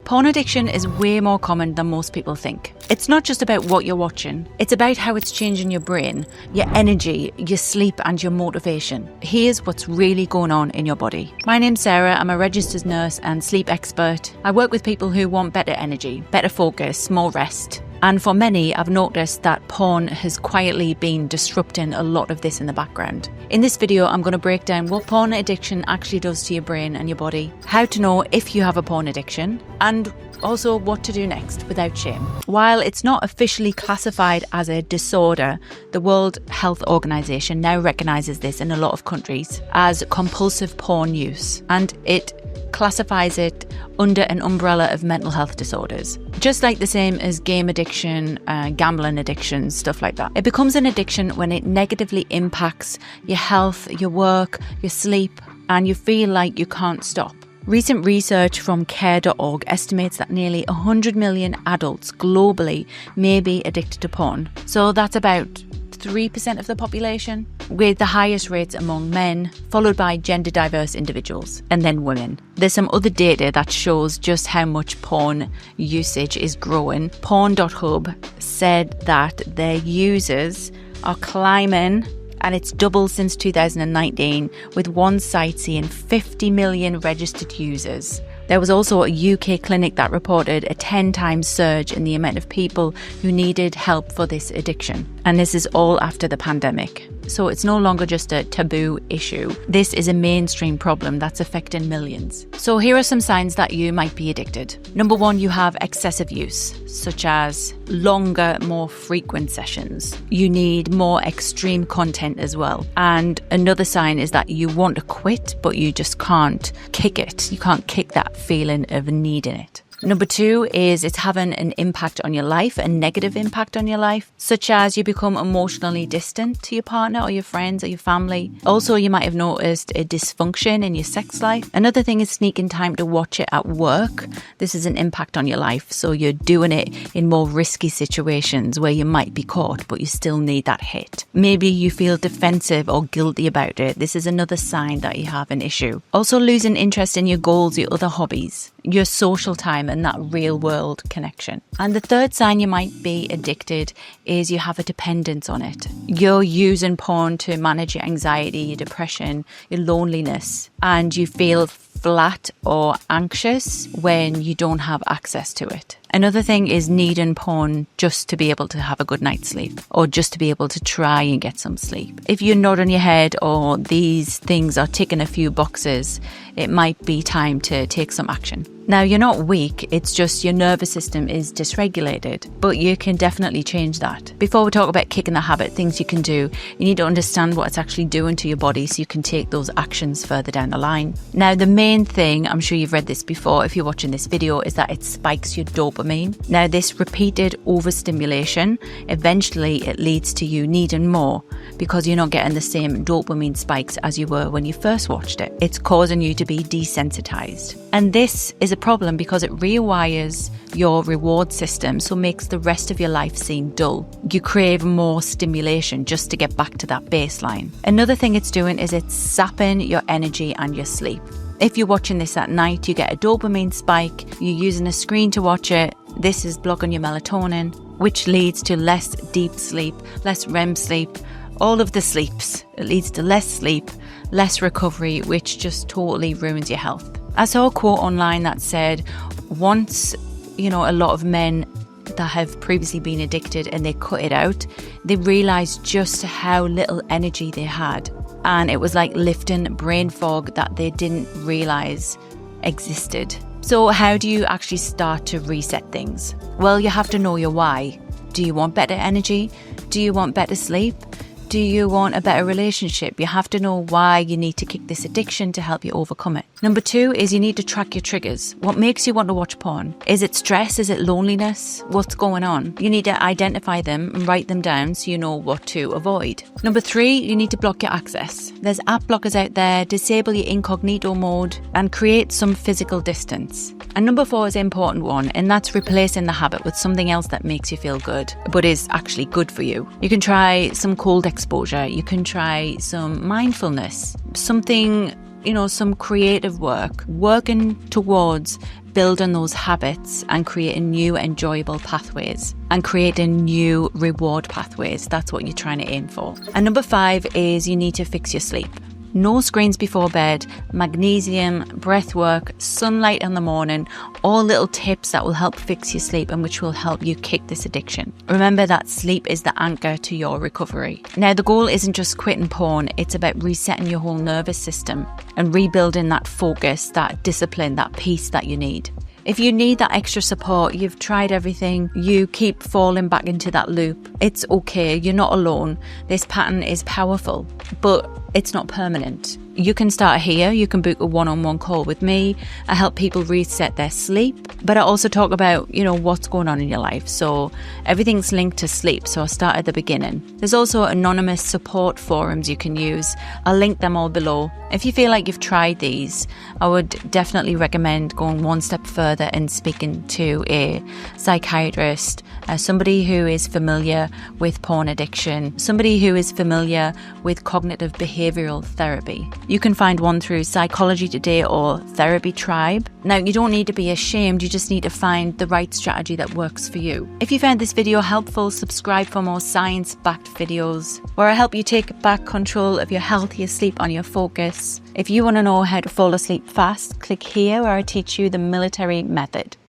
Porn addiction is way more common than most people think. It's not just about what you're watching, it's about how it's changing your brain, your energy, your sleep and your motivation. Here's what's really going on in your body. My name's Sarah, I'm a registered nurse and sleep expert. I work with people who want better energy, better focus, more rest. And for many, I've noticed that porn has quietly been disrupting a lot of this in the background. In this video, I'm going to break down what porn addiction actually does to your brain and your body, how to know if you have a porn addiction, and also what to do next without shame. While it's not officially classified as a disorder, the World Health Organization now recognizes this in a lot of countries as compulsive porn use, and it classifies it under an umbrella of mental health disorders. Just like the same as game addiction, gambling addiction, stuff like that. It becomes an addiction when it negatively impacts your health, your work, your sleep, and you feel like you can't stop. Recent research from care.org estimates that nearly 100 million adults globally may be addicted to porn. So that's about 3% of the population, with the highest rates among men, followed by gender diverse individuals, and then women. There's some other data that shows just how much porn usage is growing. Porn.hub said that their users are climbing, and it's doubled since 2019, with one site seeing 50 million registered users. There was also a UK clinic that reported a 10 times surge in the amount of people who needed help for this addiction. And this is all after the pandemic. So it's no longer just a taboo issue. This is a mainstream problem that's affecting millions. So here are some signs that you might be addicted. Number one, you have excessive use, such as longer, more frequent sessions. You need more extreme content as well. And another sign is that you want to quit, but you just can't kick it. You can't kick that feeling of needing it. Number two is it's having an impact on your life, a negative impact on your life, such as you become emotionally distant to your partner or your friends or your family. Also, you might have noticed a dysfunction in your sex life. Another thing is sneaking time to watch it at work. This is an impact on your life. So you're doing it in more risky situations where you might be caught, but you still need that hit. Maybe you feel defensive or guilty about it. This is another sign that you have an issue. Also, losing interest in your goals, your other hobbies, your social time, and that real world connection. And the third sign you might be addicted is you have a dependence on it. You're using porn to manage your anxiety, your depression, your loneliness, and you feel flat or anxious when you don't have access to it. Another thing is needing porn just to be able to have a good night's sleep, or just to be able to try and get some sleep. If you're nodding your head or these things are ticking a few boxes, it might be time to take some action. Now, you're not weak, it's just your nervous system is dysregulated, but you can definitely change that. Before we talk about kicking the habit, things you can do, you need to understand what it's actually doing to your body so you can take those actions further down the line. Now, the main thing, I'm sure you've read this before if you're watching this video, is that it spikes your dopamine. Now, this repeated overstimulation, eventually it leads to you needing more because you're not getting the same dopamine spikes as you were when you first watched it. It's causing you to be desensitized. And this is a problem because it rewires your reward system, so makes the rest of your life seem dull. You crave more stimulation just to get back to that baseline. Another thing it's doing is it's sapping your energy and your sleep. If you're watching this at night, you get a dopamine spike, you're using a screen to watch it, this is blocking your melatonin, which leads to less deep sleep, less REM sleep, all of the sleeps. It leads to less sleep, less recovery, which just totally ruins your health. I saw a quote online that said, once, a lot of men that have previously been addicted and they cut it out, they realized just how little energy they had. And it was like lifting brain fog that they didn't realize existed. So how do you actually start to reset things? Well, you have to know your why. Do you want better energy? Do you want better sleep? Do you want a better relationship? You have to know why you need to kick this addiction to help you overcome it. Number two is you need to track your triggers. What makes you want to watch porn? Is it stress? Is it loneliness? What's going on? You need to identify them and write them down so you know what to avoid. Number three, you need to block your access. There's app blockers out there. Disable your incognito mode and create some physical distance. And number four is an important one, and that's replacing the habit with something else that makes you feel good, but is actually good for you. You can try some cold exposure. You can try some mindfulness, something, some creative work, working towards build on those habits and create new enjoyable pathways and create new reward pathways. That's what you're trying to aim for. And number 5 is you need to fix your sleep. No screens before bed, magnesium, breath work, sunlight in the morning, all little tips that will help fix your sleep and which will help you kick this addiction. Remember that sleep is the anchor to your recovery. Now, the goal isn't just quitting porn, it's about resetting your whole nervous system and rebuilding that focus, that discipline, that peace that you need. If you need that extra support, you've tried everything, you keep falling back into that loop, it's okay, you're not alone. This pattern is powerful, but it's not permanent. You can start here. You can book a one-on-one call with me. I help people reset their sleep, but I also talk about, what's going on in your life. So everything's linked to sleep. So I start at the beginning. There's also anonymous support forums you can use. I'll link them all below. If you feel like you've tried these, I would definitely recommend going one step further and speaking to a psychiatrist, somebody who is familiar with porn addiction, somebody who is familiar with cognitive behavioral therapy. You can find one through Psychology Today or Therapy Tribe. Now, you don't need to be ashamed, you just need to find the right strategy that works for you. If you found this video helpful, subscribe for more science-backed videos where I help you take back control of your health, your sleep, and your focus. If you want to know how to fall asleep fast, click here where I teach you the military method.